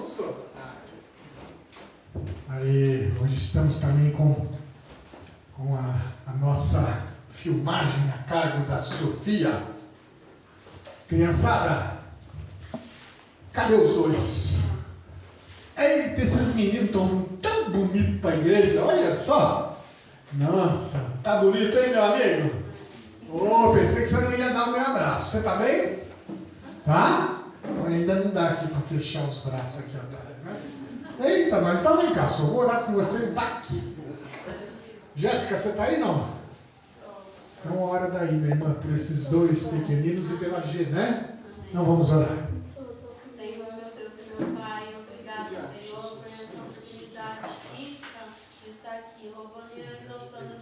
Almoçou? Aí, hoje estamos também com a nossa filmagem a cargo da Sofia. Criançada, cadê os dois? Eita, esses meninos estão tão bonitos para a igreja, olha só. Nossa, tá bonito, hein, meu amigo? Oh, pensei que você não ia dar o meu abraço. Você tá bem? Tá? Ainda não dá aqui para fechar os braços aqui atrás, né? Eita, nós estamos em casa. Eu vou orar com vocês daqui. Jéssica, você tá aí, não? Então, hora daí, minha irmã, por esses dois pequeninos e pela G, né? Então, vamos orar. Senhor, meu Pai, obrigado, Senhor, por essa oportunidade rica de estar aqui, louvando e exaltando, adorando o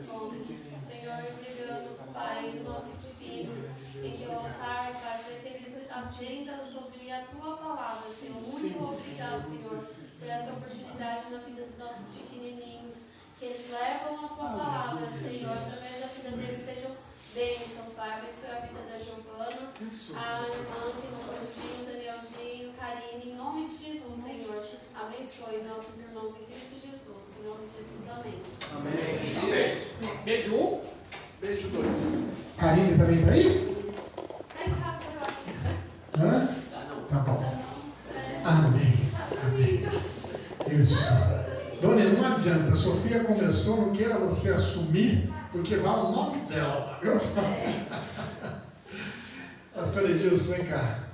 seu nome. Senhor, obrigamos, Pai, nossos filhos, em teu altar, Pai, para que eles aprendam sobre a tua palavra, Senhor. Muito obrigado, Senhor, por essa oportunidade na vida dos nossos pequenininhos, que eles levam a tua palavra, Senhor, através da vida deles sejam bênção, Pai. Abençoe a vida da Giovana, a irmã que não produziu, Danielzinho, Karine, em nome de Jesus, Senhor. Abençoe nossos irmãos em Cristo Jesus. Em nome de Jesus, amém. Amém. Beijo. Beijo 1, beijo 2. Karine também tá aí? Tá em casa, eu acho. Hã? Tá bom. Amém. Amém. Isso. Dona, não adianta. A Sofia começou, não queira você assumir, porque vai o nome dela. Pastor Edilson, vem cá.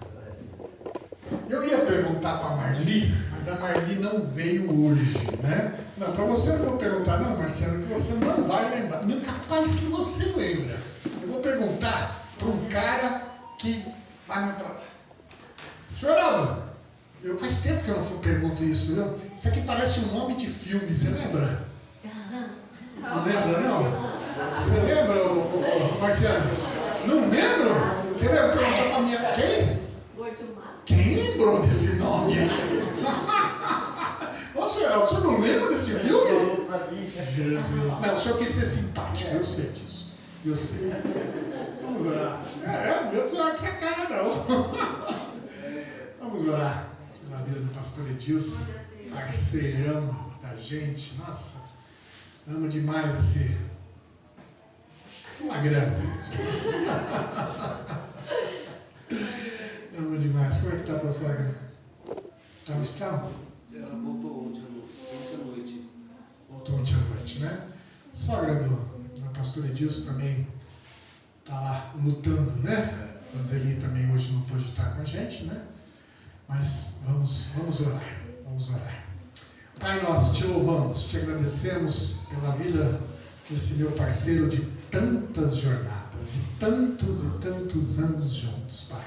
Eu ia perguntar para a Marli, mas a Marli não veio hoje, né? Não, para você eu não vou perguntar, não, Marcelo, que você não vai lembrar. Não é capaz que você lembra. Eu vou perguntar para um cara que vai me falar. Senhor Aldo, faz tempo que eu não pergunto isso, viu? Isso aqui parece um nome de filme, você lembra? Não lembra, não? Você lembra, Marcelo? Não lembro? Quer perguntar para a minha... Quem? Quem lembrou desse nome? Ô, senhor, você não lembra desse filme? Jesus. Não, o senhor quis ser simpático, eu sei disso. Eu sei. Vamos orar. Não Deus não com essa cara, não. Vamos orar pela vida do pastor Edilson, parceirão da gente. Nossa, amo demais esse magrão. Amo demais. Como é que está a tua sogra? Está no hospital? Ela voltou ontem à noite. Voltou ontem à noite, né? A sogra do pastor Edilson também está lá lutando, né? A Roseli também hoje não pôde estar com a gente, né? Mas vamos orar. Vamos orar. Pai, nós te louvamos, te agradecemos pela vida desse meu parceiro de tantas jornadas, de tantos e tantos anos juntos, Pai.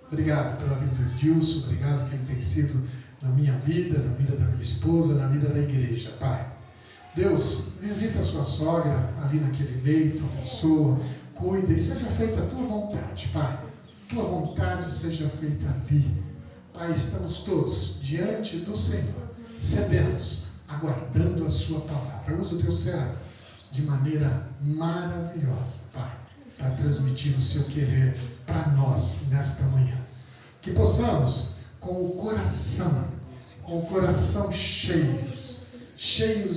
Obrigado pela vida do Edilson, obrigado que ele tem sido na minha vida, na vida da minha esposa, na vida da igreja, Pai. Deus, visita a sua sogra ali naquele leito, abençoa, cuida e seja feita a tua vontade, Pai. Tua vontade seja feita ali. Pai, estamos todos diante do Senhor, sedentos, aguardando a sua palavra. Usa o teu servo de maneira maravilhosa, Pai, para transmitir o seu querer para nós nesta manhã. Que possamos, com o coração cheios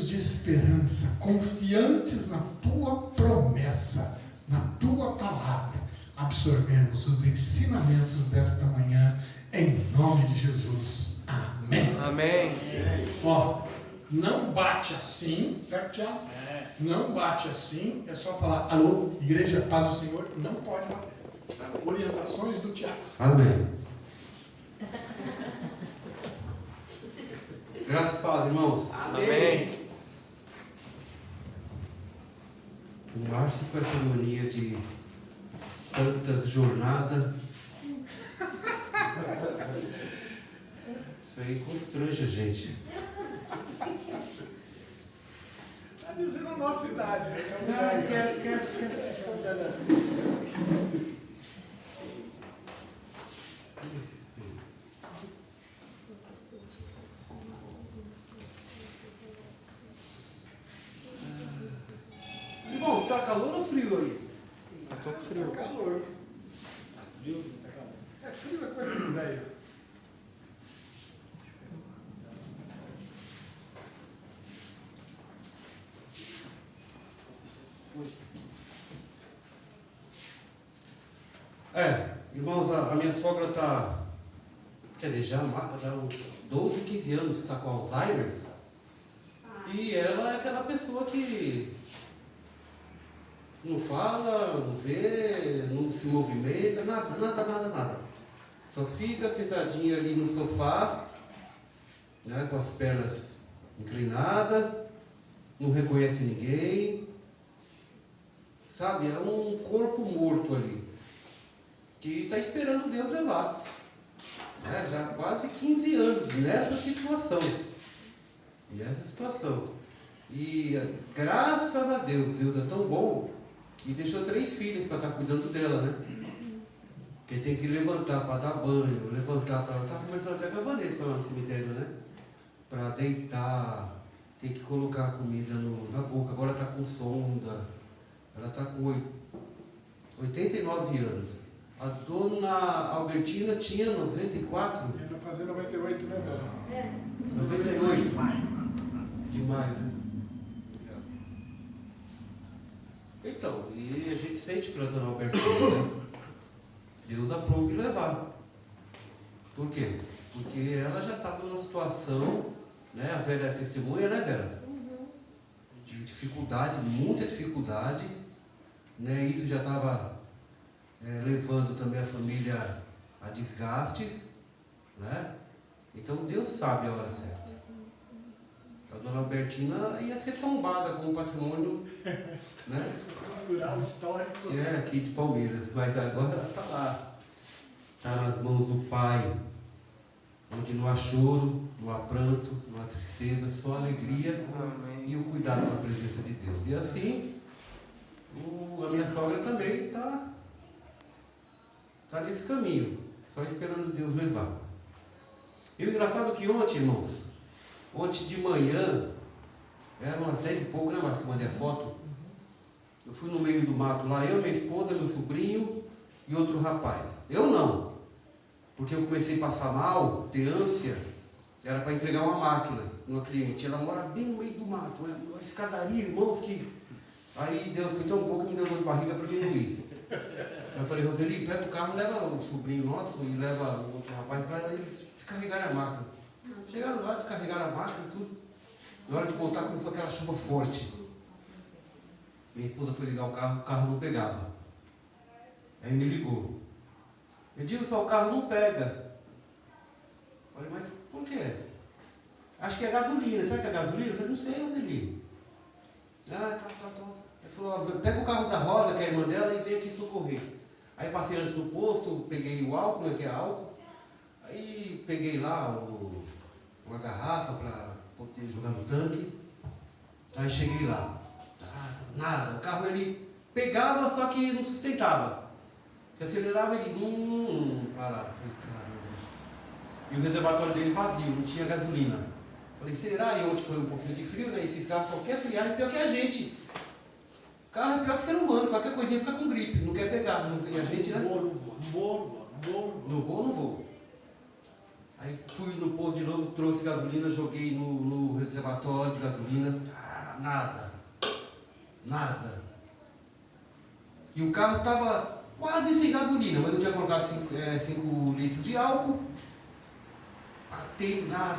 de esperança, confiantes na tua promessa, na tua palavra, absorvermos os ensinamentos desta manhã, em nome de Jesus. Amém. Amém. Ó, não bate assim, certo, Tiago? Não bate assim, é só falar, alô, igreja, paz do Senhor, não pode bater. Orientações do Tiago. Amém. Graças a paz, irmãos. Amém. O Márcio com essa mania de tantas jornadas. Isso aí constrange a gente. Está dizendo a nossa idade, né? Não, esquece. Irmão, está calor ou frio aí? Eu tô com frio. Calor. Frio? É frio, é coisa de velho. Irmãos, a minha sogra está, quer dizer, já há uns 12, 15 anos está com Alzheimer. E ela é aquela pessoa que não fala, não vê, não se movimenta, nada. Só fica sentadinha ali no sofá, né, com as pernas inclinadas, não reconhece ninguém. Sabe, é um corpo morto ali, que está esperando Deus levar. Já há quase 15 anos nessa situação. E graças a Deus, Deus é tão bom que deixou 3 filhas para estar cuidando dela, né? Que tem que levantar para dar banho, levantar para... Estava conversando até com a Vanessa lá no cemitério, né? Para deitar, tem que colocar a comida na boca. Agora está com sonda. Ela está com 89 anos. A dona Albertina tinha 94. Ia fazer 98, né, Bela? 98. De maio, né? Então, e a gente sente pela dona Albertina, né? Deus aprove levar. Por quê? Porque ela já estava numa situação, né? A Vera é testemunha, né, Vera? De dificuldade, muita dificuldade, né? Isso já estava levando também a família a desgastes, né? Então Deus sabe a hora certa. A dona Albertina ia ser tombada com o patrimônio, né? Cultural, histórico. Aqui de Palmeiras, mas agora ela está lá. Está nas mãos do Pai, onde não há choro, não há pranto, não há tristeza, só alegria. Amém. E o cuidado com a presença de Deus. E assim, a minha sogra também está nesse caminho, só esperando Deus levar. E o engraçado é que ontem, irmãos, ontem de manhã, eram umas 10 e pouco, né, Márcio, que eu mandei a foto. Eu fui no meio do mato lá, eu, minha esposa, meu sobrinho e outro rapaz. Eu não, porque eu comecei a passar mal, ter ânsia, era para entregar uma máquina numa cliente. Ela mora bem no meio do mato, uma escadaria, irmãos, que... Aí Deus foi tão bom que me deu dor de barriga para mim não ir. Eu falei, Roseli, pega o carro, leva o sobrinho nosso e leva o outro rapaz para eles descarregarem a máquina. Chegaram lá, descarregaram a máquina e tudo. Na hora de voltar começou aquela chuva forte. Minha esposa foi ligar o carro não pegava. Aí me ligou. Eu digo, só o carro não pega. Falei, mas por quê? Acho que é gasolina. Será que é gasolina? Eu falei, não sei, Roseli. Tá. Ele falou, pega o carro da Rosa, que é a irmã dela, e vem aqui socorrer. Aí passei antes no posto, peguei o álcool, né, que é álcool. Aí peguei lá uma garrafa para poder jogar no tanque. Aí cheguei lá. Nada. O carro ele pegava, só que não sustentava. Se acelerava, ele parava. Falei, caramba. E o reservatório dele vazio, não tinha gasolina. Falei, será? E ontem foi um pouquinho de frio, né? Esses carros, qualquer friagem é pior que a gente. O carro é pior que ser humano, qualquer coisinha fica com gripe, não quer pegar. E a gente, né? Não vou. Aí fui no posto de novo, trouxe gasolina, joguei no reservatório de gasolina. Nada. E o carro estava quase sem gasolina, mas eu tinha colocado 5 litros de álcool. Batei, nada.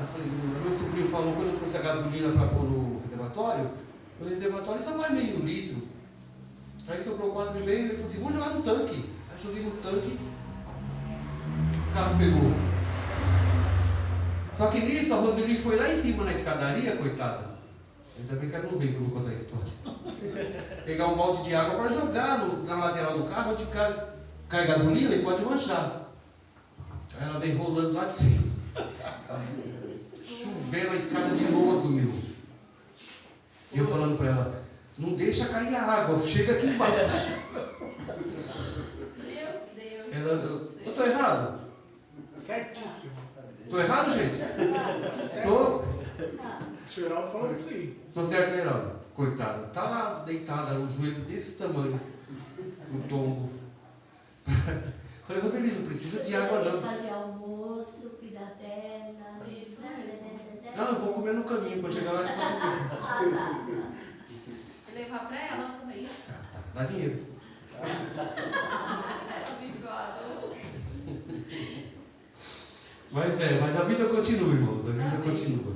Falei, meu sobrinho falou, quando eu trouxe a gasolina para pôr no reservatório, o reservatório só vai meio litro. Aí sobrou quase meio, ele falou assim, vamos jogar no tanque. Aí joguei no tanque, o carro pegou. Só que nisso a Roseli foi lá em cima na escadaria, coitada. Ainda bem que ela não veio para me contar a história. Pegar um balde de água para jogar na lateral do carro, onde cai gasolina e pode manchar. Aí ela vem rolando lá de cima. Chovendo a escada de lodo, meu. E eu falando para ela, não deixa cair a água, chega aqui embaixo. Meu Deus. Eu estou errado? Certíssimo. Estou errado, gente? Estou. O senhor Heraldo falou que sim. Estou certo, né, Heraldo? Coitada. Está lá deitada, o joelho desse tamanho, no tombo. Falei, Roseli, não precisa de água não. Fazer almoço, cuidar dela. Isso mesmo. Não, eu vou comer no caminho, quando chegar lá de comer. Levar para ela também. Dá dinheiro. Ela disse Mas a vida continua, irmãos. A vida continua.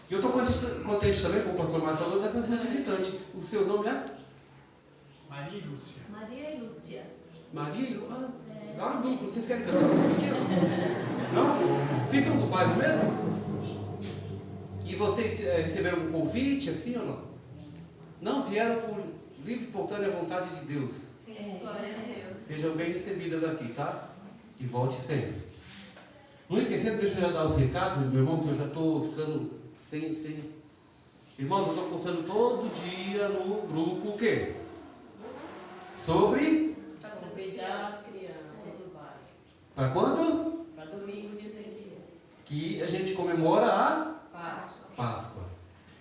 E eu estou contente também com o pastor Márcio falou dessas duas visitantes. O seu nome é? Maria e Lúcia. Maria e Lúcia. Maria e Lúcia? Dá uma dupla. Vocês querem cantar um pouquinho? Não? Vocês são do bairro mesmo? E vocês receberam um convite assim ou não? Não? Vieram por livre e espontânea vontade de Deus. Glória a Deus. Sejam bem recebidas aqui, tá? E volte sempre. Não esquecendo, deixa eu já dar os recados, meu irmão, que eu já estou ficando sem... Irmãos, eu estou postando todo dia no grupo o quê? Sobre... Para convidar as crianças do bairro. Para quando? Para domingo, dia 31. Que a gente comemora a Páscoa. Páscoa.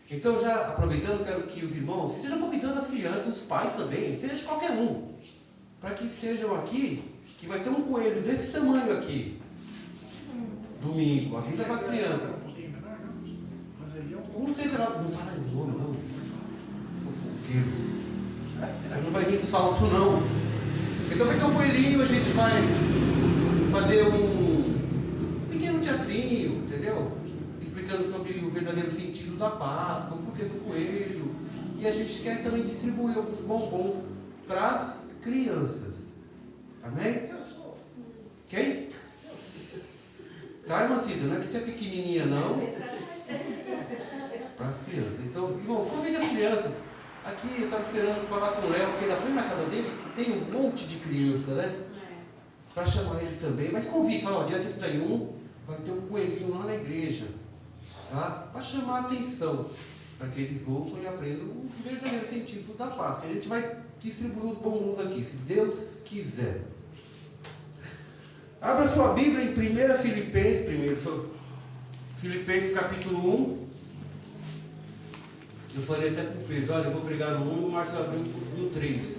Então, já aproveitando, quero que os irmãos estejam convidando as crianças, os pais também, seja qualquer um, para que estejam aqui, que vai ter um coelho desse tamanho aqui. Domingo, avisa para as crianças. Um pouquinho menor, não? Mas aí é um pouco. Não sei se ela não fala de nome, não. Fofoqueiro. Não vai vir de salto, não. Então vai ter um coelhinho, a gente vai fazer um pequeno teatrinho, entendeu? Explicando sobre o verdadeiro sentido da Páscoa, o porquê do coelho. E a gente quer também distribuir alguns bombons para as crianças. Amém? Quem? Tá, irmã Cida? Não é que você é pequenininha, não. Para as crianças. Então, irmãos, convide as crianças. Aqui eu estava esperando falar com o Léo, porque na frente da casa dele tem um monte de criança, né? Para chamar eles também. Mas convide, fala, ó, dia 31 vai ter um coelhinho lá na igreja. Tá? Para chamar a atenção. Para que eles ouçam e aprendam o verdadeiro sentido da Páscoa. A gente vai distribuir os bombons aqui, se Deus quiser. Abra sua Bíblia em 1 Filipenses, Filipenses capítulo 1. Eu falei até para o Pedro, olha, eu vou pregar no 1 e o Márcio abriu no 3.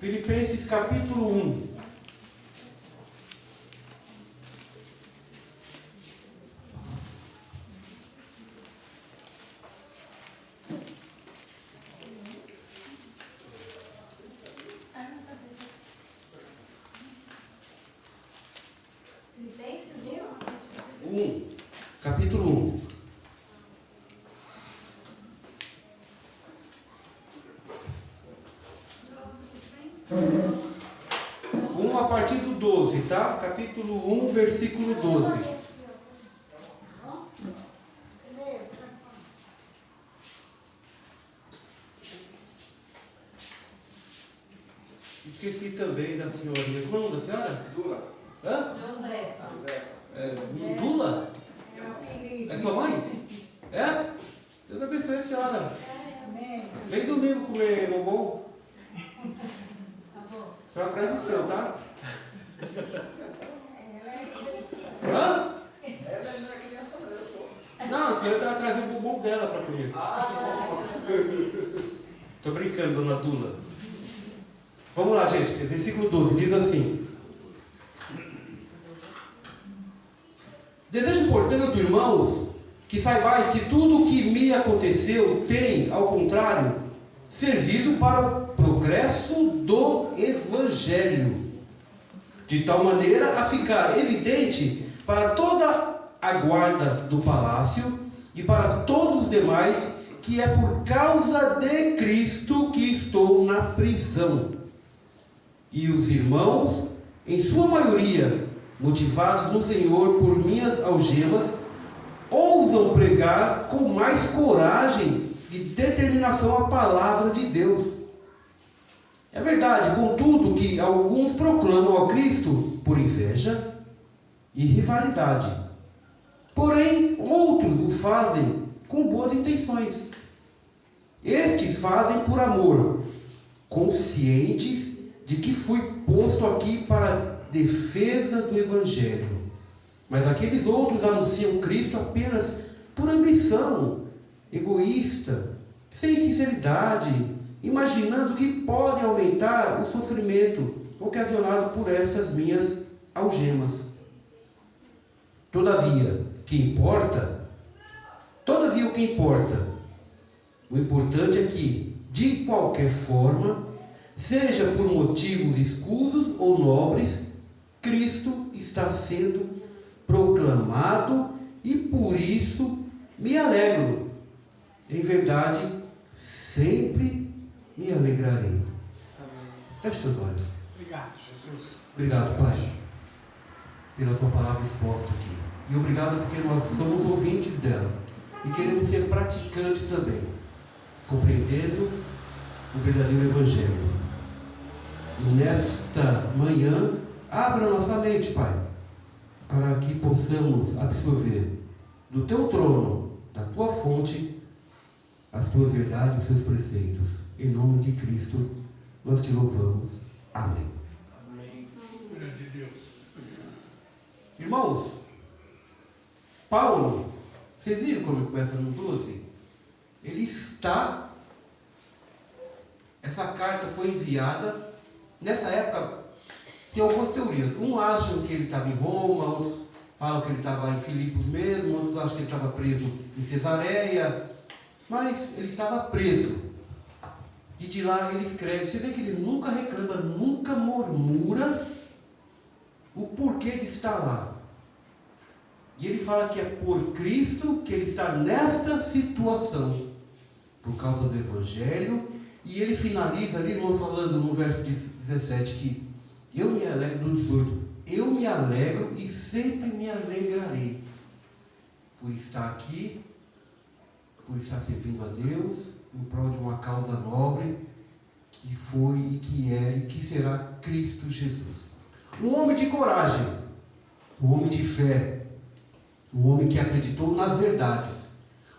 Filipenses capítulo 1. Filipenses 1. Capítulo 1. A partir do 12, tá? Capítulo 1, versículo 12. Esqueci também da senhorinha. Como é o nome da senhora? Dula. Hã? Josefa. Dula? É sua mãe? É? Deus abençoe a senhora. Vem domingo comer bombom. A senhora traz o seu, tá? Hã? Ela não é criança, não, eu tô. Não, a senhora vai trazer o bombom dela para comer. Tô brincando, dona Dula. Vamos lá, gente. Versículo 12 diz assim: Desejo, portanto, irmãos, que saibais que tudo o que me aconteceu tem, ao contrário, servido para o progresso do Evangelho, de tal maneira a ficar evidente para toda a guarda do palácio e para todos os demais que é por causa de Cristo que estou na prisão. E os irmãos, em sua maioria, motivados no Senhor por minhas algemas, ousam pregar com mais coragem e determinação a palavra de Deus. É verdade, contudo, que alguns proclamam a Cristo por inveja e rivalidade. Porém, outros o fazem com boas intenções. Estes fazem por amor, conscientes de que fui posto aqui para a defesa do Evangelho. Mas aqueles outros anunciam Cristo apenas por ambição egoísta, sem sinceridade, imaginando que podem aumentar o sofrimento ocasionado por estas minhas algemas. Todavia, o que importa, o importante é que, de qualquer forma, seja por motivos escusos ou nobres, Cristo está sendo proclamado e por isso me alegro. Em verdade, sempre me alegrarei. Feche teus olhos. Obrigado, Jesus. Obrigado, Pai, pela tua palavra exposta aqui. E obrigado porque nós somos ouvintes dela e queremos ser praticantes também, compreendendo o verdadeiro Evangelho. E nesta manhã, abra nossa mente, Pai, para que possamos absorver do teu trono, da tua fonte, as tuas verdades, os seus preceitos. Em nome de Cristo, nós te louvamos. Amém. Amém. Grande Deus. Irmãos, Paulo, vocês viram como ele começa no 12? Ele está, essa carta foi enviada, nessa época tem algumas teorias. Um acham que ele estava em Roma, outros falam que ele estava em Filipos mesmo, outros acham que ele estava preso em Cesareia, mas ele estava preso. E de lá ele escreve, você vê que ele nunca reclama, nunca murmura o porquê de estar lá. E ele fala que é por Cristo que ele está nesta situação, por causa do Evangelho. E ele finaliza ali, irmãos, falando no verso 17, que eu me alegro, do 18, eu me alegro e sempre me alegrarei por estar aqui, por estar servindo a Deus, em prol de uma causa nobre, que foi e que é e que será Cristo Jesus. Um homem de coragem, um homem de fé, um homem que acreditou nas verdades,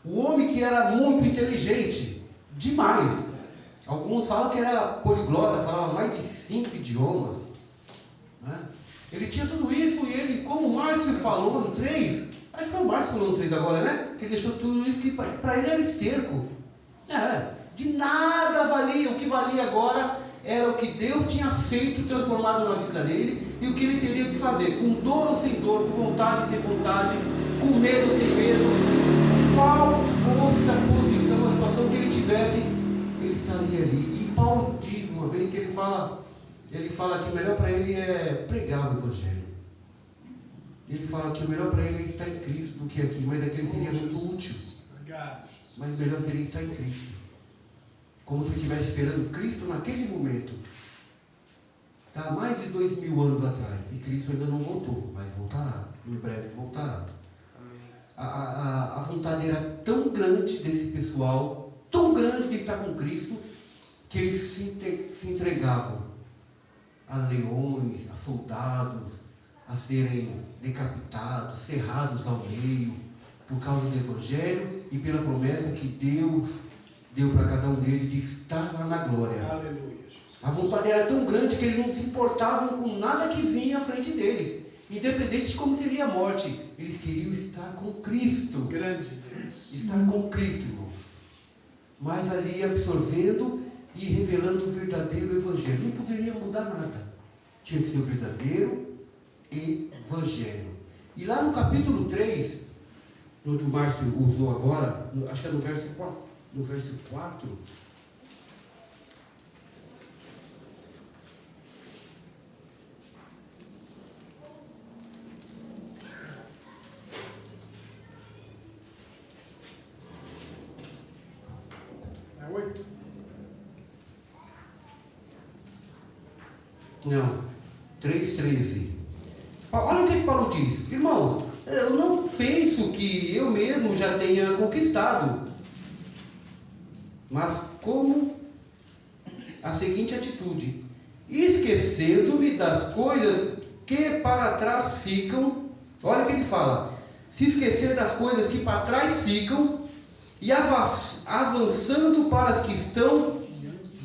um homem que era muito inteligente, demais. Alguns falam que era poliglota, falava mais de 5 idiomas. Né? Ele tinha tudo isso e ele, como o Márcio falou no 3, acho que foi o Márcio que falou no 3 agora, né? Que ele deixou tudo isso que para ele era esterco. De nada valia, o que valia agora era o que Deus tinha feito, transformado na vida dele, e o que ele teria que fazer, com dor ou sem dor, com vontade sem vontade, com medo sem medo, qual fosse a posição, a situação que ele tivesse, ele estaria ali. E Paulo diz uma vez que ele fala que o melhor para ele é pregar o Evangelho. Ele fala que o melhor para ele é estar em Cristo do que aqui, mas aqui ele seria muito útil. Obrigado, Jesus. Mas o melhor seria estar em Cristo. Como se ele estivesse esperando Cristo naquele momento. Está mais de 2000 anos atrás. E Cristo ainda não voltou, mas voltará. Em breve voltará. A vontade era tão grande desse pessoal, tão grande de estar com Cristo, que eles se entregavam a leões, a soldados, a serem decapitados, cerrados ao meio, por causa do Evangelho e pela promessa que Deus deu para cada um deles de estar lá na glória. Aleluia, Jesus. A vontade era tão grande que eles não se importavam com nada que vinha à frente deles, independente de como seria a morte. Eles queriam estar com Cristo. Grande Deus. Estar com Cristo, irmãos. Mas ali absorvendo e revelando o verdadeiro Evangelho. Não poderia mudar nada. Tinha que ser o verdadeiro Evangelho. E lá no capítulo 3, onde o Márcio usou agora, acho que é no verso 4. No verso 4. É 8? Não, 3,13. Olha o que Paulo diz. Irmãos, eu não penso que eu mesmo já tenha conquistado, mas como a seguinte atitude: esquecendo-me das coisas que para trás ficam. Olha o que ele fala: se esquecer das coisas que para trás ficam e avançando para as que estão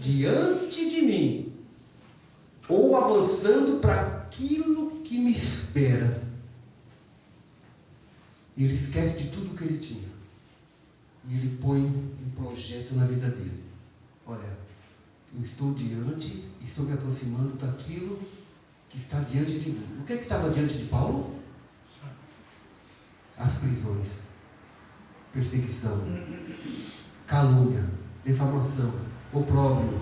diante de mim, ou avançando para aquilo que me espera. Ele esquece de tudo que ele tinha e ele põe um projeto na vida dele. Olha, eu estou diante e estou me aproximando daquilo que está diante de mim. O que é que estava diante de Paulo? As prisões, perseguição, calúnia, defamação, opróbrio,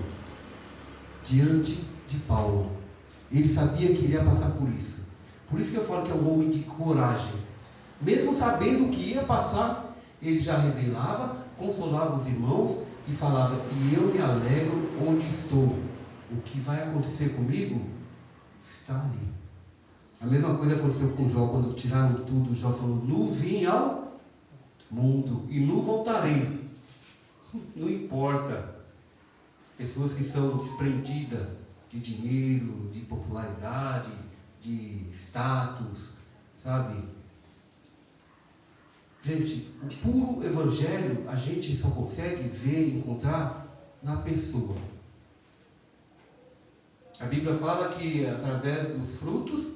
diante de Paulo. Ele sabia que ele ia passar por isso. Por isso que eu falo que é um homem de coragem. Mesmo sabendo o que ia passar, ele já revelava, consolava os irmãos e falava: e eu me alegro onde estou. O que vai acontecer comigo está ali. A mesma coisa aconteceu com Jó, quando tiraram tudo. Jó falou: nu vim ao mundo e nu voltarei. Não importa. Pessoas que são desprendidas de dinheiro, de popularidade, de status, sabe? Gente, o puro evangelho a gente só consegue ver e encontrar na pessoa. A Bíblia fala que através dos frutos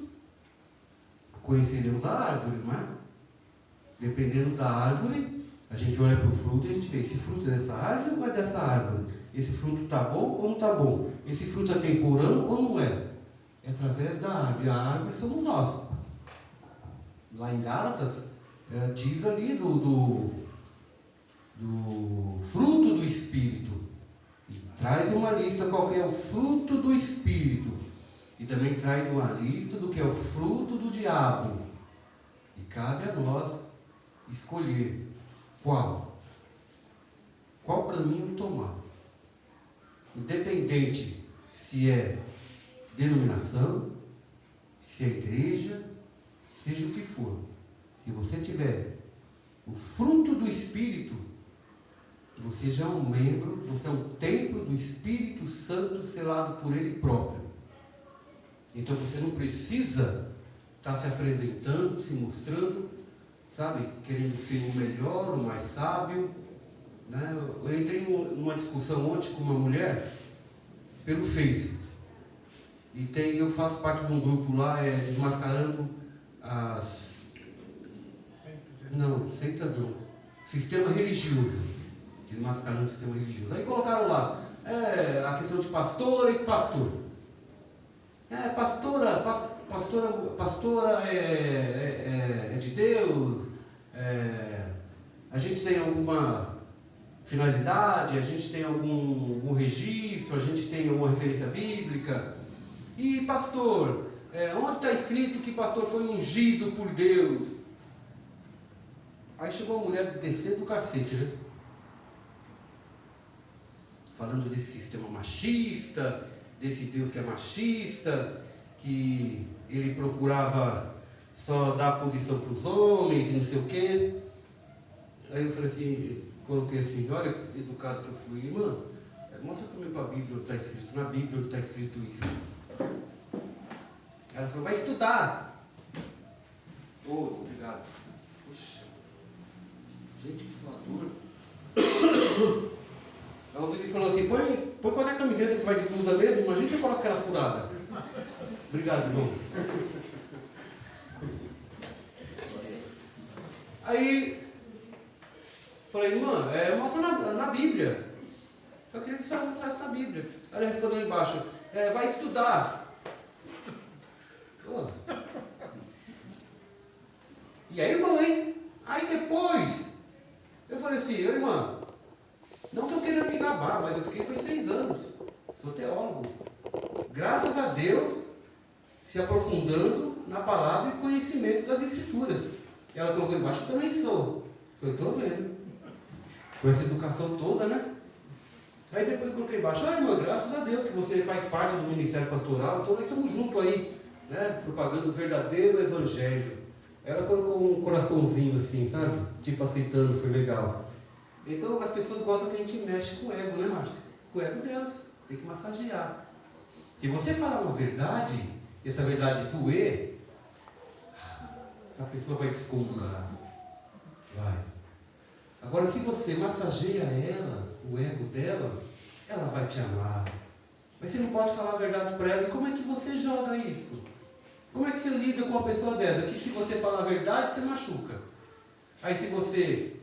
conheceremos a árvore, não é? Dependendo da árvore, a gente olha para o fruto e a gente vê: esse fruto é dessa árvore ou é dessa árvore? Esse fruto está bom ou não está bom? Esse fruto é temporão ou não é? É através da árvore. A árvore somos nós. Lá em Gálatas, diz ali do fruto do Espírito. E traz uma lista qual que é o fruto do Espírito. E também traz uma lista do que é o fruto do diabo. E cabe a nós escolher qual caminho tomar. Independente se é denominação, se é igreja, seja o que for. Se você tiver o fruto do Espírito, você já é um membro, você é um templo do Espírito Santo selado por Ele próprio. Então você não precisa estar se apresentando, se mostrando, sabe, querendo ser o melhor, o mais sábio. Né? Eu entrei numa discussão ontem com uma mulher pelo Face. E eu faço parte de um grupo lá, desmascarando as... Não, seitas não. Sistema religioso. Desmascarando o sistema religioso. Aí colocaram lá a questão de pastora e pastor. Pastora é de Deus. A gente tem alguma finalidade, a gente tem algum registro, a gente tem alguma referência bíblica. E pastor, onde está escrito que pastor foi ungido por Deus? Aí chegou a mulher descendo do cacete, né? Falando desse sistema machista, desse Deus que é machista, que ele procurava só dar posição para os homens e não sei o quê. Aí eu falei assim, coloquei assim: olha, educado que eu fui, irmã, mostra para mim para a Bíblia onde está escrito. Na Bíblia onde está escrito isso. Ela falou: vai estudar. Obrigado. Puxa, gente, que suador. Aí ele falou assim: põe qual é a camiseta, você vai de blusa mesmo? Imagina você coloca aquela furada. Obrigado, irmão. Aí falei: irmã, mostra na Bíblia. Eu queria que você mostrasse na Bíblia. Aí ele respondeu embaixo: vai estudar. E aí, irmã, hein? Aí depois eu falei assim: irmã, não que eu queira me gabar, mas eu fiquei foi 6 anos. Sou teólogo. Graças a Deus, se aprofundando na palavra e conhecimento das Escrituras. Ela colocou embaixo: eu também sou. Eu estou vendo. Com essa educação toda, né? Aí depois eu coloquei embaixo: irmã, graças a Deus que você faz parte do ministério pastoral, então nós estamos juntos aí, né? Propagando o verdadeiro evangelho. Ela colocou um coraçãozinho assim, sabe? Tipo aceitando, foi legal. Então as pessoas gostam que a gente mexe com o ego, né, Márcio? Com o ego delas. Tem que massagear. Se você falar uma verdade, e essa verdade doer, essa pessoa vai descomungar. Vai. Agora, se você massageia ela, o ego dela, ela vai te amar. Mas você não pode falar a verdade para ela. E como é que você joga isso? Como é que você lida com uma pessoa dessa? Que se você falar a verdade, você machuca. Aí se você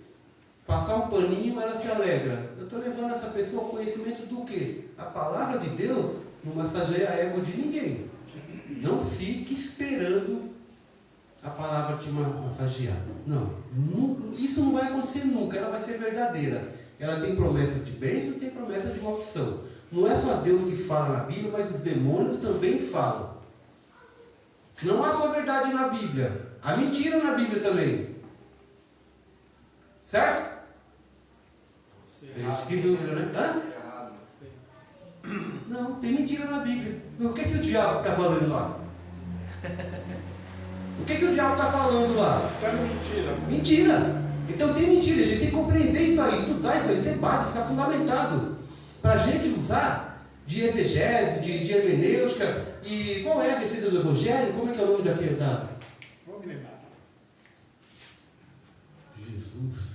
passar um paninho, ela se alegra. Eu estou levando essa pessoa ao conhecimento do quê? A palavra de Deus não massageia ego de ninguém. Não fique esperando a palavra te massagear. Não, isso não vai acontecer nunca. Ela vai ser verdadeira. Ela tem promessas de bênção e tem promessas de maldição. não é só Deus que fala na Bíblia, mas os demônios também falam. Não há só verdade na Bíblia, há mentira na Bíblia também. Certo? Que dúvida, né? Hã? Não, tem mentira na Bíblia. Mas o que o diabo está falando lá? O que o diabo está falando lá? É mentira. Mentira! Então tem mentira, a gente tem que compreender isso aí, estudar isso aí, debate, ficar fundamentado. Para a gente usar de exegese, de hermenêutica. E qual é a defesa do Evangelho? Como é que é o nome daquele da... Vou me lembrar. Jesus.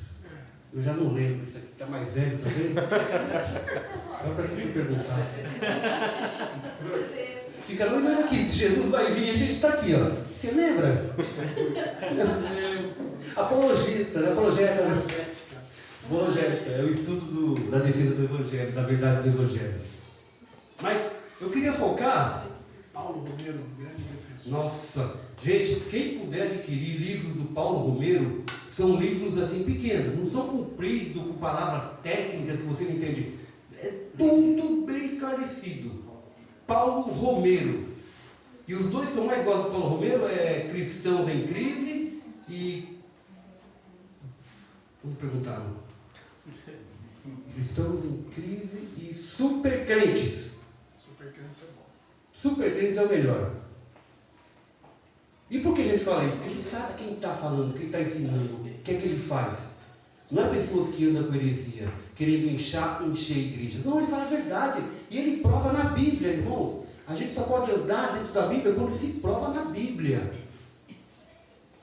Eu já não lembro, isso aqui está mais velho também. Só para quem me perguntar. Fica doido aqui, Jesus vai vir e a gente está aqui, ó. Você lembra? Apologista, né? Apologética, né? Apologética, é o estudo da defesa do Evangelho, da verdade do Evangelho. Mas eu queria focar. Paulo Romero, um grande defensor. Nossa, gente, quem puder adquirir livros do Paulo Romero, são livros assim pequenos, não são compridos com palavras técnicas que você não entende. É tudo bem esclarecido. Paulo Romero. E os dois que eu mais gosto do Paulo Romero é Cristãos em Crise e... Vamos perguntar. Cristãos em Crise e Super Crentes. Super crente é bom. Super Crentes é o melhor. E por que a gente fala isso? Porque a gente sabe quem está falando, quem está ensinando, o que é que ele faz. Não é pessoas que andam com heresia, querendo encher igrejas. Não, ele fala a verdade. E ele prova na Bíblia, irmãos. A gente só pode andar dentro da Bíblia quando se prova na Bíblia.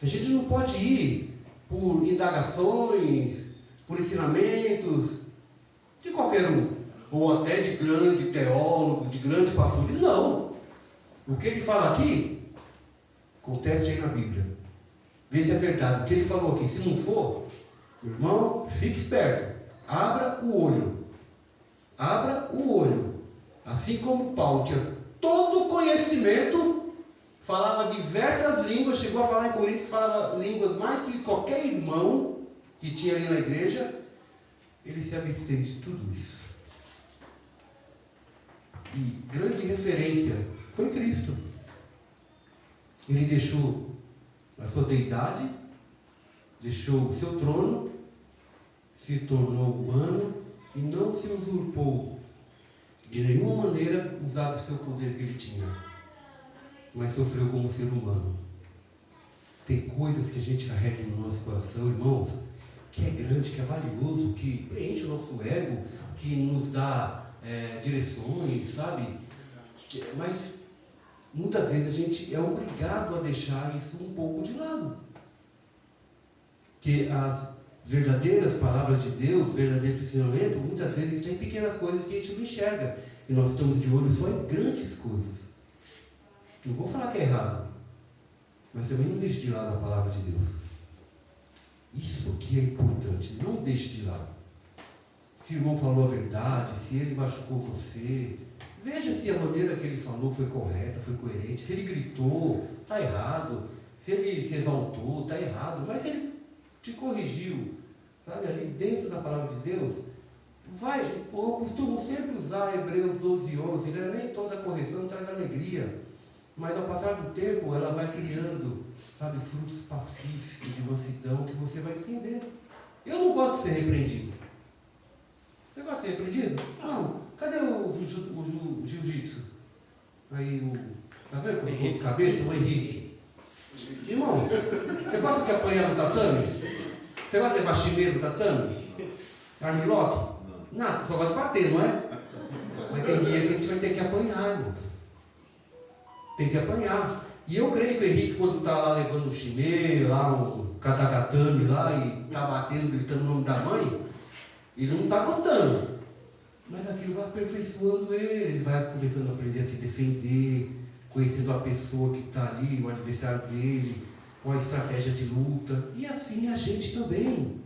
A gente não pode ir por indagações, por ensinamentos de qualquer um. Ou até de grande teólogo, de grandes pastores. Não. O que ele fala aqui, conteste aí na Bíblia. Vê se é verdade. O que ele falou aqui, se não for, irmão, fique esperto. Abra o olho. Abra o olho. Assim como Paulo tinha todo o conhecimento, falava diversas línguas, chegou a falar em Coríntios, falava línguas mais que qualquer irmão que tinha ali na igreja, ele se absteve de tudo isso. E grande referência foi Cristo. Ele deixou a sua deidade, deixou o seu trono, se tornou humano e não se usurpou de nenhuma maneira usar o seu poder que ele tinha, mas sofreu como ser humano. Tem coisas que a gente carrega no nosso coração, irmãos, que é grande, que é valioso, que preenche o nosso ego, que nos dá direções, sabe? Mas muitas vezes a gente é obrigado a deixar isso um pouco de lado. Que as verdadeiras palavras de Deus, verdadeiro ensinamento, muitas vezes tem pequenas coisas que a gente não enxerga. E nós estamos de olho só em grandes coisas. Não vou falar que é errado, mas também não deixe de lado a palavra de Deus. Isso que é importante, não deixe de lado. Se o irmão falou a verdade, se ele machucou você, veja se a maneira que ele falou foi correta, foi coerente. Se ele gritou, está errado. Se ele se exaltou, está errado. Mas se ele te corrigiu, sabe, ali dentro da palavra de Deus, eu costumo sempre usar Hebreus 12:11, né? Nem toda correção traz alegria, mas ao passar do tempo ela vai criando, sabe, frutos pacíficos, de mansidão, que você vai entender. Eu não gosto de ser repreendido. Você gosta de ser repreendido? Não. Cadê o jiu-jitsu? Aí tá vendo como ficou de cabeça? O Henrique. Irmão, você gosta de apanhar no tatame? Você gosta de levar chimeiro no tatame? Armlock? Não, você só gosta de bater, não é? Mas tem dia que a gente vai ter que apanhar, irmão. Tem que apanhar. E eu creio que o Henrique, quando está lá levando um chimeiro, lá um katagatame lá, e está batendo, gritando o nome da mãe, ele não está gostando. Mas aquilo vai aperfeiçoando ele vai começando a aprender a se defender, conhecendo a pessoa que está ali, o adversário dele, com a estratégia de luta. E assim a gente também.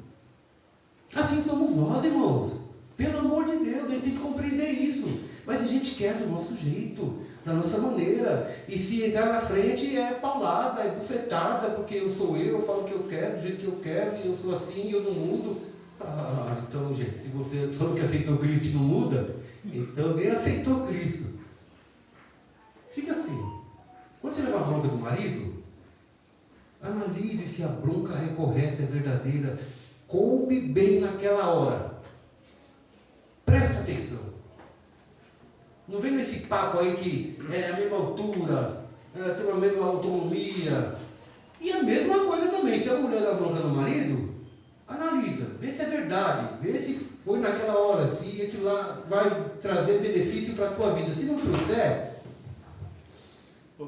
Assim somos nós, irmãos. Pelo amor de Deus, a gente tem que compreender isso. Mas a gente quer do nosso jeito, da nossa maneira. E se entrar na frente é paulada, é bufetada, porque eu sou eu falo o que eu quero, do jeito que eu quero, e eu sou assim, e eu não mudo. Então, gente, se você falou que aceitou Cristo e não muda, Então nem aceitou Cristo. Fica assim. Quando você leva a bronca do marido, analise se a bronca é correta, é verdadeira. Coube bem naquela hora. Presta atenção. Não vem nesse papo aí que é a mesma altura, tem a mesma autonomia. E a mesma coisa também, se a mulher dá bronca no marido, analisa, vê se é verdade, vê se foi naquela hora, se aquilo lá vai trazer benefício para a tua vida. Se não trouxer,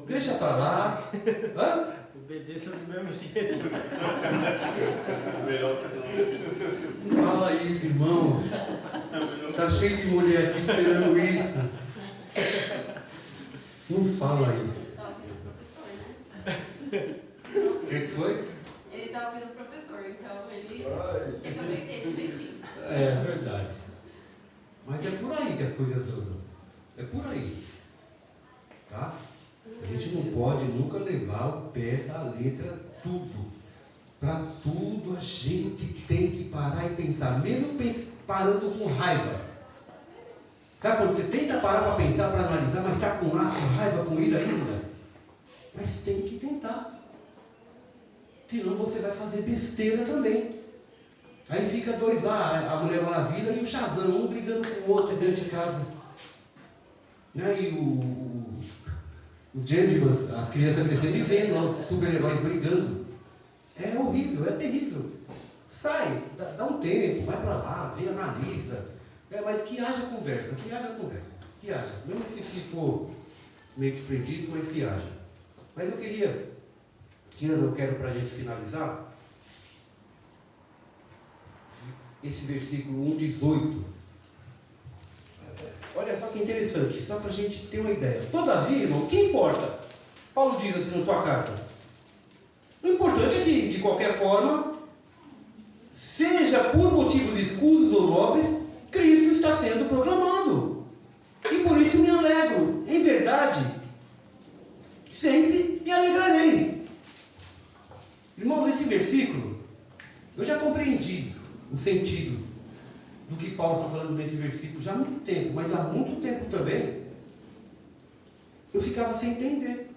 deixa para lá. Hã? Obedeça do mesmo jeito. Melhor opção. Não fala isso, irmão. Tá cheio de mulher aqui esperando isso. Não fala isso. Tá ouvindo o professor, né? O que foi? Ele tá ouvindo o professor, então ele tem que aprender direitinho. É verdade. Mas é por aí que as coisas andam. É por aí. Tá? A gente não pode nunca levar o pé da letra tudo. Para tudo a gente tem que parar e pensar, mesmo parando com raiva. Sabe quando você tenta parar para pensar, para analisar, mas está com raiva, com ira ainda? Mas tem que tentar. Senão você vai fazer besteira também. Aí fica dois lá, a Mulher Maravilha e o Shazam, um brigando com o outro dentro de casa. Né? E os gentlemen, as crianças crescendo e vendo lá os super-heróis brigando. É horrível, é terrível. Sai, dá um tempo, vai para lá, vem, analisa. Mas que haja conversa. Mesmo se for meio desprendido, mas que haja. Mas eu quero para a gente finalizar, esse versículo 1:18. Olha só que interessante, só para a gente ter uma ideia. Todavia, irmão, o que importa? Paulo diz assim na sua carta. O importante é que, de qualquer forma, seja por motivos escusos ou nobres, Cristo está sendo proclamado. E por isso me alegro. Em verdade, sempre me alegrarei. Irmãos, esse versículo, eu já compreendi o sentido do que Paulo está falando nesse versículo já há muito tempo, mas há muito tempo também eu ficava sem entender.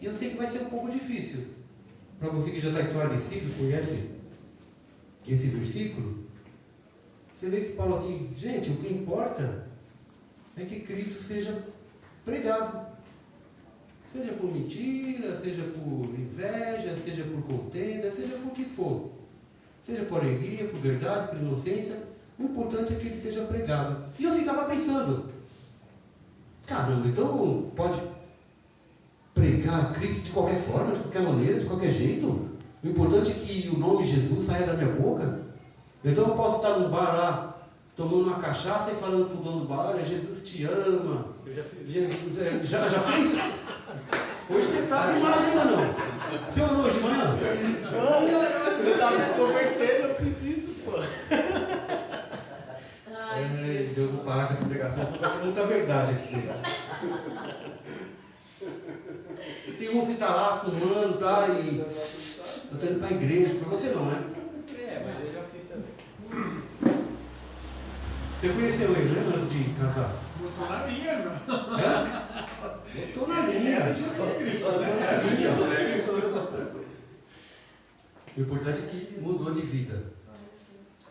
E eu sei que vai ser um pouco difícil. Para você que já está esclarecido, conhece esse versículo, você vê que Paulo assim, gente, o que importa é que Cristo seja pregado. Seja por mentira, seja por inveja, seja por contenda, seja por que for. Seja por alegria, por verdade, por inocência. O importante é que ele seja pregado. E eu ficava pensando, caramba, então pode pregar Cristo de qualquer forma, de qualquer maneira, de qualquer jeito? O importante é que o nome Jesus saia da minha boca? Então eu posso estar num bar lá, tomando uma cachaça e falando para o dono do bar, olha, Jesus te ama. Eu já fiz isso. Jesus, já fez? Hoje você está animado ainda não? Você orou hoje de manhã? Eu estava me convertendo, eu fiz isso, pô. Ai, Eu vou parar com essa pregação, porque vai ser muita verdade aqui dentro. Tem uns que está lá fumando, tá? E eu estou indo para a igreja. Foi você não, né? É, mas eu já fiz também. Você conheceu ele, né? Antes de casar? Botou na linha, não. É? Botou na linha. Jesus Cristo, né? O importante é que mudou de vida.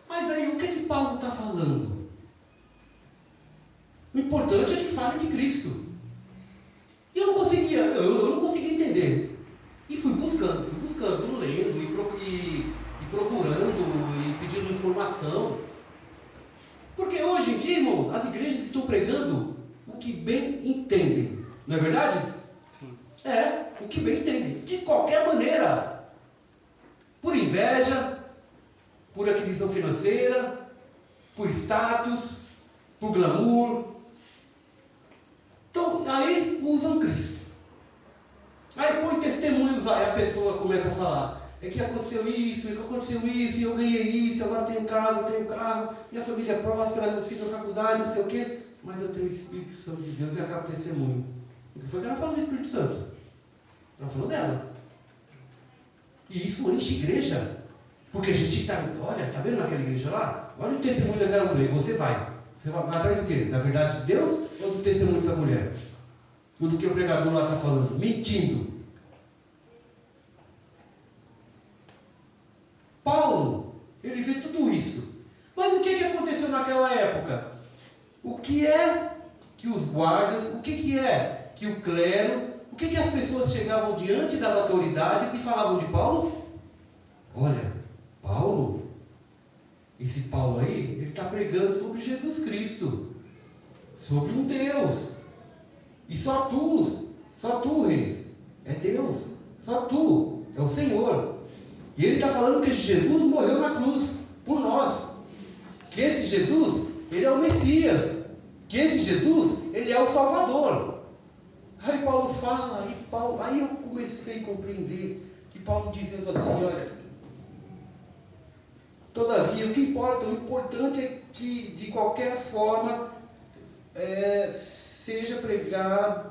Mas aí, o que Paulo está falando? O importante é que fale de Cristo. E eu não conseguia entender. E fui buscando, lendo e procurando e pedindo informação. Porque hoje em dia, irmãos, as igrejas estão pregando o que bem entendem. Não é verdade? Sim. É, o que bem entendem. De qualquer maneira. Por inveja, por aquisição financeira, por status, por glamour. Então, aí usam Cristo. Aí põe testemunhos lá, e a pessoa começa a falar. É que aconteceu isso, e eu ganhei isso, agora tenho casa, tenho carro, minha família é próspera, meus filhos na faculdade, não sei o quê. Mas eu tenho o Espírito Santo de Deus e acabo testemunho. O que foi que ela falou do Espírito Santo? Ela falou dela. E isso enche igreja. Porque a gente está, olha, tá vendo naquela igreja lá? olha o testemunho daquela mulher, você vai. Você vai atrás do quê? Da verdade de Deus ou do testemunho dessa mulher? Ou do que o pregador lá está falando? Mentindo. Paulo, ele fez tudo isso. Mas o que aconteceu naquela época? O que é que os guardas, o que é que o clero, o que as pessoas chegavam diante das autoridades e falavam de Paulo? Olha, Paulo, esse Paulo aí, ele está pregando sobre Jesus Cristo, sobre um Deus. E só tu, reis, é Deus, só tu, é o Senhor. E ele está falando que Jesus morreu na cruz por nós. Que esse Jesus, ele é o Messias. Que esse Jesus, ele é o Salvador. Aí Paulo fala, aí eu comecei a compreender que Paulo dizendo assim, olha, todavia, o importante é que de qualquer forma seja pregado,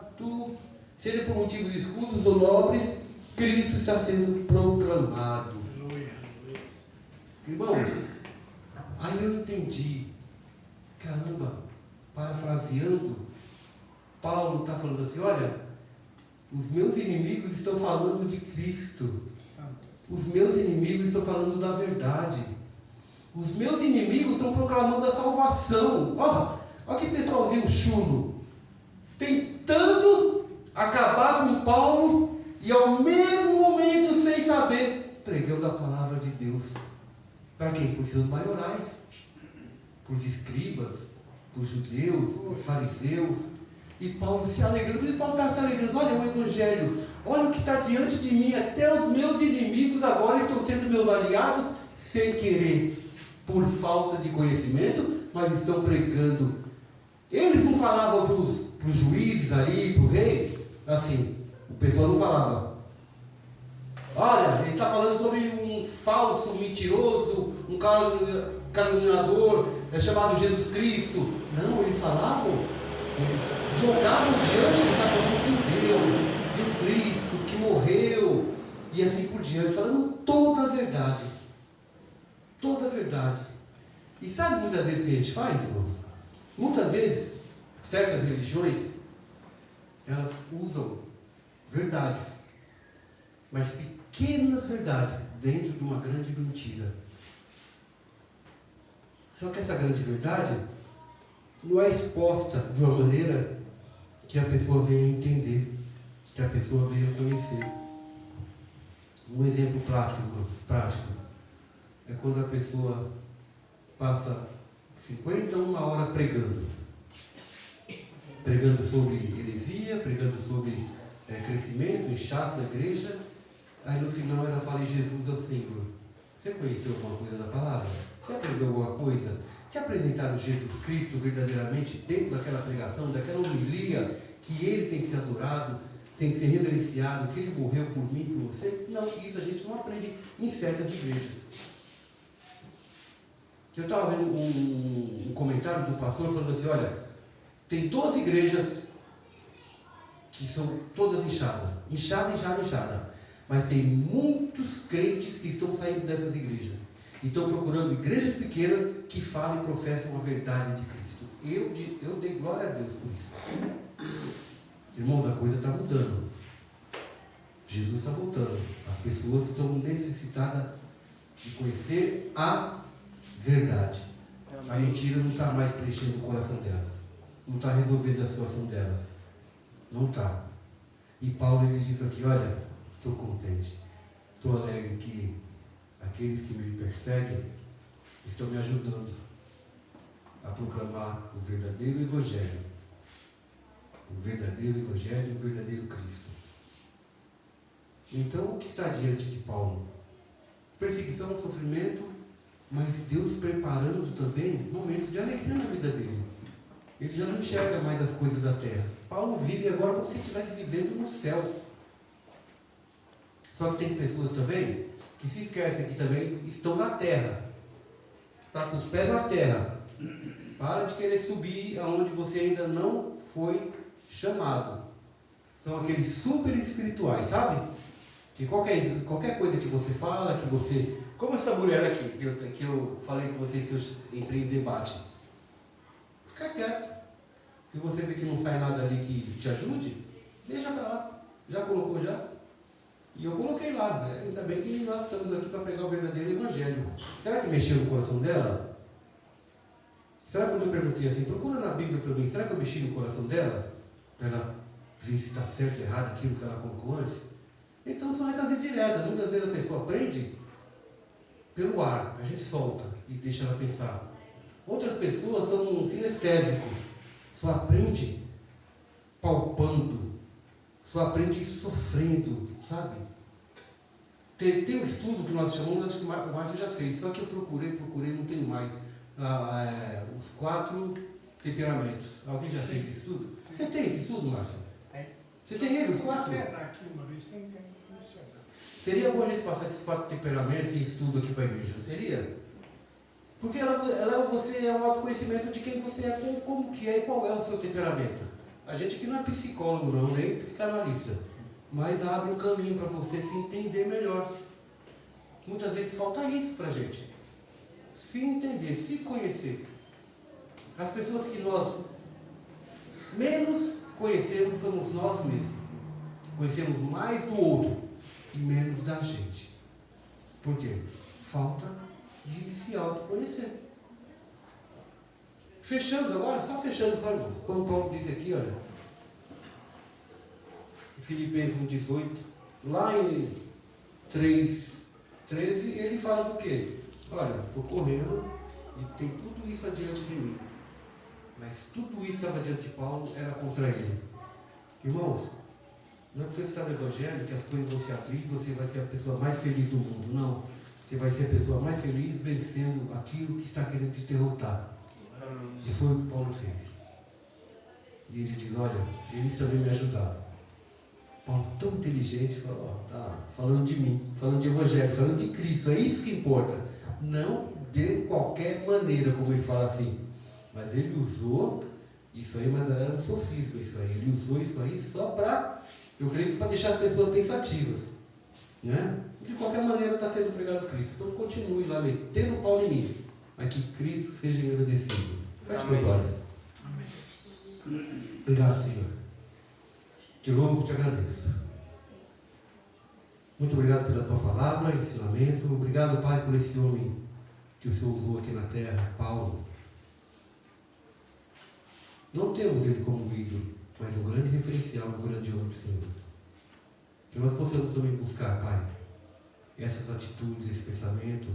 seja por motivos escusos ou nobres, Cristo está sendo proclamado. Irmãos, aí eu entendi, caramba, parafraseando, Paulo está falando assim, olha, os meus inimigos estão falando de Cristo, os meus inimigos estão falando da verdade, os meus inimigos estão proclamando a salvação. Olha que pessoalzinho chulo, tentando acabar com Paulo e ao mesmo momento, sem saber, pregando a palavra de Deus. Para quem? Para os seus maiorais, para os escribas, para os judeus, os fariseus. E Paulo se alegrando, por isso Paulo está se alegrando, olha o Evangelho, olha o que está diante de mim, até os meus inimigos agora estão sendo meus aliados, sem querer, por falta de conhecimento, mas estão pregando. Eles não falavam para os juízes aí, para o rei, assim, o pessoal não falava, olha, ele está falando sobre um falso, mentiroso, um caluniador, chamado Jesus Cristo. Não, eles falavam, eles jogavam diante, ele está falando de Deus, de Cristo, que morreu, e assim por diante, falando toda a verdade. Toda a verdade. E sabe muitas vezes o que a gente faz, irmãos? Muitas vezes, certas religiões, elas usam verdades, mas pequenas verdades, dentro de uma grande mentira. Só que essa grande verdade não é exposta de uma maneira que a pessoa venha entender, que a pessoa venha conhecer. Um exemplo prático é quando a pessoa passa 51 horas pregando sobre heresia, pregando sobre crescimento, inchaço na igreja, aí no final ela fala: Jesus é o Senhor. Você conheceu alguma coisa da palavra? Você aprendeu alguma coisa? Te apresentaram Jesus Cristo verdadeiramente dentro daquela pregação, daquela homilia, que Ele tem que ser adorado, tem que ser reverenciado, que Ele morreu por mim, por você? Não, isso a gente não aprende em certas igrejas. Eu estava vendo um comentário do pastor falando assim: olha, tem 12 igrejas que são todas inchadas, mas tem muitos crentes que estão saindo dessas igrejas e estão procurando igrejas pequenas que falam e professam a verdade de Cristo. Eu dei glória a Deus por isso. Irmãos, a coisa está mudando. Jesus está voltando. As pessoas estão necessitadas de conhecer a verdade. A mentira não está mais preenchendo o coração delas, não está resolvendo a situação delas, não está. E Paulo ele diz aqui: olha, estou contente, estou alegre que aqueles que me perseguem estão me ajudando a proclamar o verdadeiro Evangelho, o verdadeiro Cristo. Então, o que está diante de Paulo? Perseguição, sofrimento, mas Deus preparando também momentos de alegria na vida dele. Ele já não enxerga mais as coisas da terra. Paulo vive agora como se estivesse vivendo no céu. Só que tem pessoas também que se esquecem que também estão na terra. Está com os pés na terra. Para de querer subir aonde você ainda não foi chamado. São aqueles super espirituais, sabe? Que qualquer coisa que você fala, que você... Como essa mulher aqui, que eu falei com vocês que eu entrei em debate. Fica quieto. Se você vê que não sai nada ali que te ajude, deixa pra lá. Já colocou já? E eu coloquei lá, né? Ainda bem que nós estamos aqui para pregar o verdadeiro evangelho. Será que mexeu no coração dela? Será que quando eu perguntei assim, procura na Bíblia para mim, será que eu mexi no coração dela? Para ela ver se está certo ou errado aquilo que ela colocou antes? Então são essas indiretas. Muitas vezes a pessoa aprende pelo ar, a gente solta e deixa ela pensar. Outras pessoas são sinestésicos, só aprende palpando, só aprende sofrendo, sabe? Tem um estudo que nós chamamos, acho que o Márcio já fez, só que eu procurei, não tenho mais. Os 4 temperamentos. Alguém já fez esse estudo? Sim. Você tem esse estudo, Márcio? Tem. Você tem ele, os 4? Comecei a dar aqui uma vez, tem que começar a dar. Seria bom a gente passar esses 4 temperamentos em estudo aqui para a igreja, não seria? Porque você é um autoconhecimento de quem você é, como que é e qual é o seu temperamento. A gente aqui não é psicólogo não, nem psicanalista, mas abre um caminho para você se entender melhor. Muitas vezes falta isso para a gente. Se entender, se conhecer. As pessoas que nós menos conhecemos somos nós mesmos. Conhecemos mais do outro e menos da gente. Por quê? Falta de se autoconhecer. Fechando agora, só fechando, irmãos. Como o Paulo disse aqui, olha. Filipenses 1,18, lá em 3,13, ele fala do quê? Olha, estou correndo e tem tudo isso adiante de mim. Mas tudo isso que estava diante de Paulo era contra ele. Irmãos, não é porque você está no Evangelho que as coisas vão se abrir e você vai ser a pessoa mais feliz do mundo. Não. Você vai ser a pessoa mais feliz vencendo aquilo que está querendo te derrotar. E foi o que Paulo fez. E ele diz, olha, eles também me ajudaram. Paulo, tão inteligente, falou, tá falando de mim, falando de Evangelho, falando de Cristo, é isso que importa. Não de qualquer maneira, como ele fala assim. Mas ele usou isso aí, mas era um sofisma isso aí. Ele usou isso aí só para, eu creio que para deixar as pessoas pensativas. Né? De qualquer maneira está sendo pregado Cristo. Então continue lá metendo o pau em mim. Mas que Cristo seja agradecido. Feche os olhos. Obrigado, Senhor. Te louvo, te agradeço. Muito obrigado pela tua palavra, ensinamento. Obrigado, Pai, por esse homem que o Senhor usou aqui na terra, Paulo. Não temos ele como ídolo, mas um grande referencial, um grande homem do Senhor. Que nós possamos também buscar, Pai, essas atitudes, esse pensamento,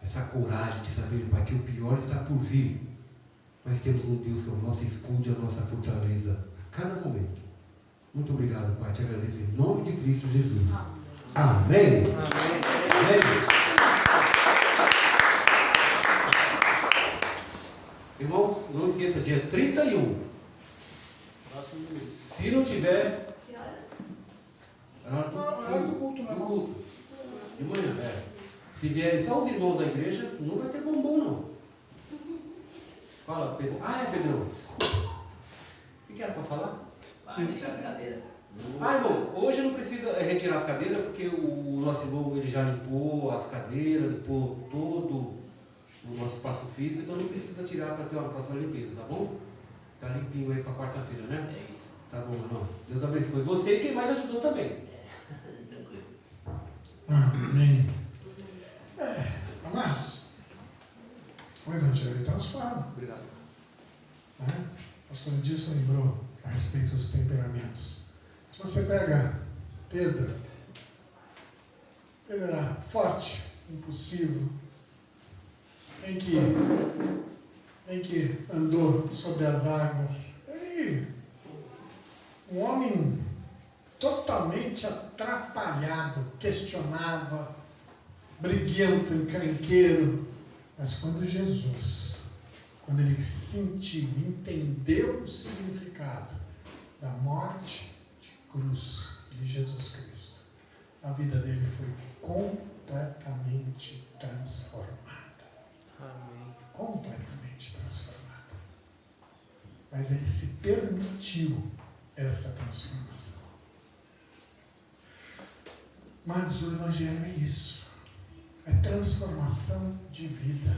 essa coragem de saber, Pai, que o pior está por vir. Mas temos um Deus que é o nosso escudo e a nossa fortaleza a cada momento. Muito obrigado, Pai. Te agradeço em nome de Cristo Jesus. Amém. Amém. Amém. Irmãos, não esqueça, dia 31. Se não tiver. Que horas? No culto, no culto. De manhã, Se vierem só os irmãos da igreja, não vai ter bombom, não. Fala, Pedro. É, Pedrão. O que era para falar? Deixar as cadeiras. Irmãos, hoje não precisa retirar as cadeiras, porque o nosso irmão ele já limpou as cadeiras, limpou todo o nosso espaço físico, então não precisa tirar para ter uma próxima limpeza, tá bom? Tá limpinho aí para quarta-feira, né? É isso. Tá bom, irmão. Deus abençoe você e quem mais ajudou também. Tranquilo. Amém. Amados, o Evangelho transforma. Obrigado. Né? O pastor Edilson lembrou a respeito dos temperamentos. Se você pega Pedro era forte, impulsivo, em que andou sobre as águas. Um homem totalmente atrapalhado, questionava, briguento, encrenqueiro. Mas quando ele sentiu, entendeu o significado da morte de cruz de Jesus Cristo, a vida dele foi completamente transformada. Amém. Completamente transformada. Mas ele se permitiu essa transformação. Mas o Evangelho é isso. É transformação de vida.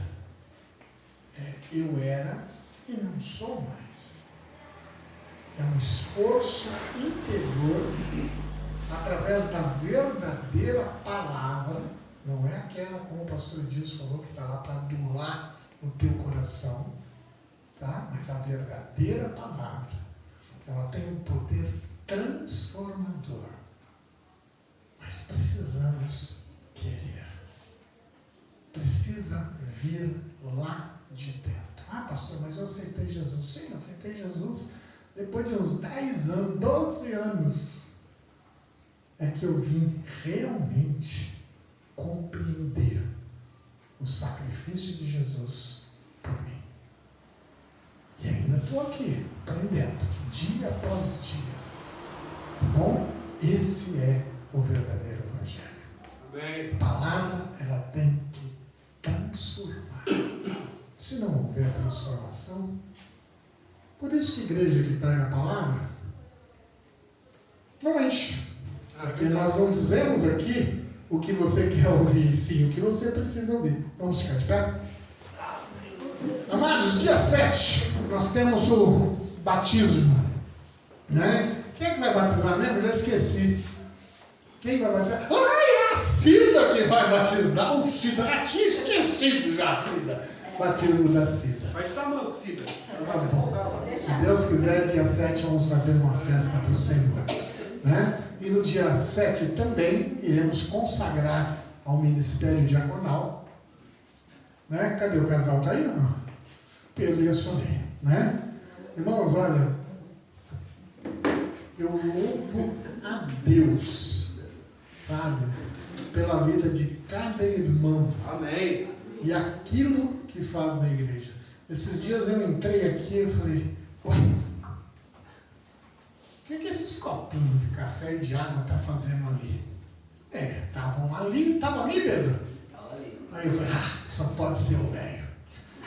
Eu era e não sou mais. É um esforço interior através da verdadeira palavra, não é aquela, como o pastor Edilson falou, que está lá para adular o teu coração, tá? Mas a verdadeira palavra, ela tem um poder transformador. Mas precisamos querer. Precisa vir lá de dentro. Ah, pastor, mas eu aceitei Jesus. Sim, eu aceitei Jesus depois de uns 10 anos, 12 anos. É que eu vim realmente compreender o sacrifício de Jesus por mim. E ainda estou aqui, aprendendo, dia após dia. Bom, esse é o verdadeiro Evangelho. Amém. A palavra, ela tem que transformar. Se não houver transformação, por isso que a igreja que prega a palavra não enche. Porque nós não dizemos aqui o que você quer ouvir, sim, o que você precisa ouvir. Vamos ficar de pé? Amados, dia 7, nós temos o batismo, né? Quem é que vai batizar mesmo? Já esqueci. Quem vai batizar? É a Cida que vai batizar. O Cida, já tinha esquecido já, Cida. Batismo da Cida. Vai de tamanco, Cida. Tá bom. Se Deus quiser, dia 7 vamos fazer uma festa para o Senhor, né? E no dia 7 também iremos consagrar ao Ministério Diaconal, né? Cadê o casal? Está aí ou não? Pedro e a Sonia, né? Irmãos, olha, eu louvo a Deus, sabe, pela vida de cada irmão. Amém. E aquilo que faz na igreja. Esses dias eu entrei aqui e falei, ué, o que esses copinhos de café e de água estão fazendo ali? Estavam ali, Pedro? Tava ali. Aí eu falei, só pode ser o velho.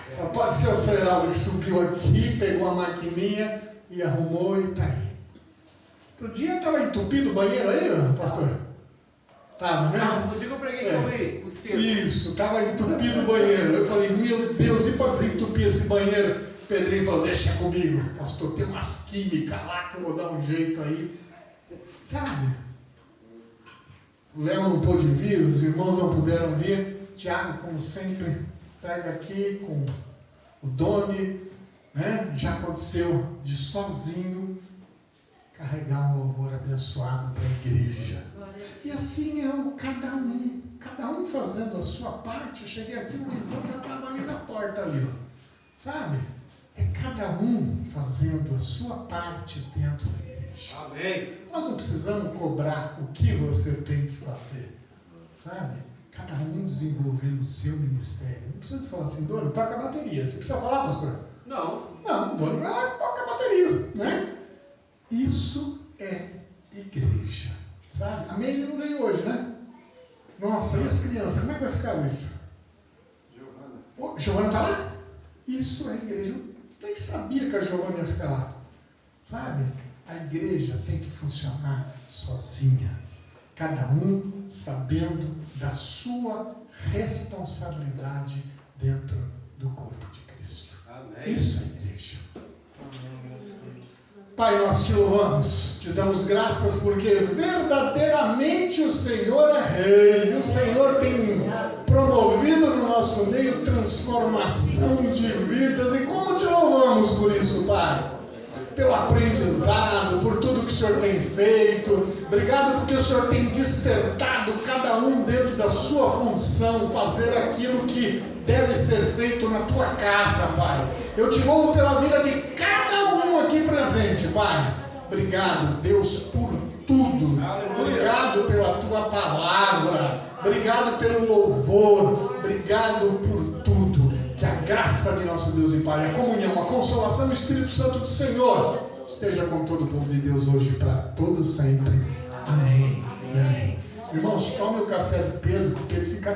Só pode ser o seu Heraldo que subiu aqui, pegou a maquininha e arrumou e está aí. Outro dia estava entupido o banheiro aí, pastor? Estava, né? No dia que eu preguei sobre o esterco. Isso, estava entupido o banheiro. Eu falei, meu Deus, e para desentupir esse banheiro? O Pedrinho falou, deixa comigo, pastor, tem umas químicas lá que eu vou dar um jeito aí. Sabe? O Léo não pôde vir, os irmãos não puderam vir. Tiago, como sempre, pega aqui com o Doni, né? Já aconteceu de sozinho carregar um louvor abençoado para a igreja. E assim é cada um fazendo a sua parte. Eu cheguei aqui, o Luizão já estava ali na porta ali, ó. Sabe? É cada um fazendo a sua parte dentro da igreja. Amém. Nós não precisamos cobrar o que você tem que fazer, sabe? Cada um desenvolvendo o seu ministério. Não precisa falar assim, Doni, toca a bateria. Você precisa falar, pastor? Não. Não, Doni vai lá e toca a bateria, né? Isso é igreja, sabe? A Meire não veio hoje, né? Nossa, e as crianças? Como é que vai ficar isso? Giovana. Giovana está lá? Isso é igreja. Eu nem sabia que a Giovana ia ficar lá, sabe? A igreja tem que funcionar sozinha, cada um sabendo da sua responsabilidade dentro do corpo de Cristo. Amém. Isso é igreja. Pai, nós te louvamos, te damos graças porque verdadeiramente o Senhor é Rei. O Senhor tem promovido no nosso meio transformação de vidas. E como te louvamos por isso, Pai? Pelo aprendizado, por tudo que o Senhor tem feito. Obrigado porque o Senhor tem despertado cada um dentro da sua função, fazer aquilo que deve ser feito na tua casa, Pai. Eu te louvo pela vida de cada um aqui presente, Pai. Obrigado, Deus, por tudo. Obrigado pela tua palavra. Obrigado pelo louvor. Obrigado por tudo. Que a graça de nosso Deus e Pai, a comunhão, a consolação do Espírito Santo do Senhor esteja com todo o povo de Deus hoje para todo sempre. Amém e amém. Irmãos, tome o café do Pedro, que o Pedro fica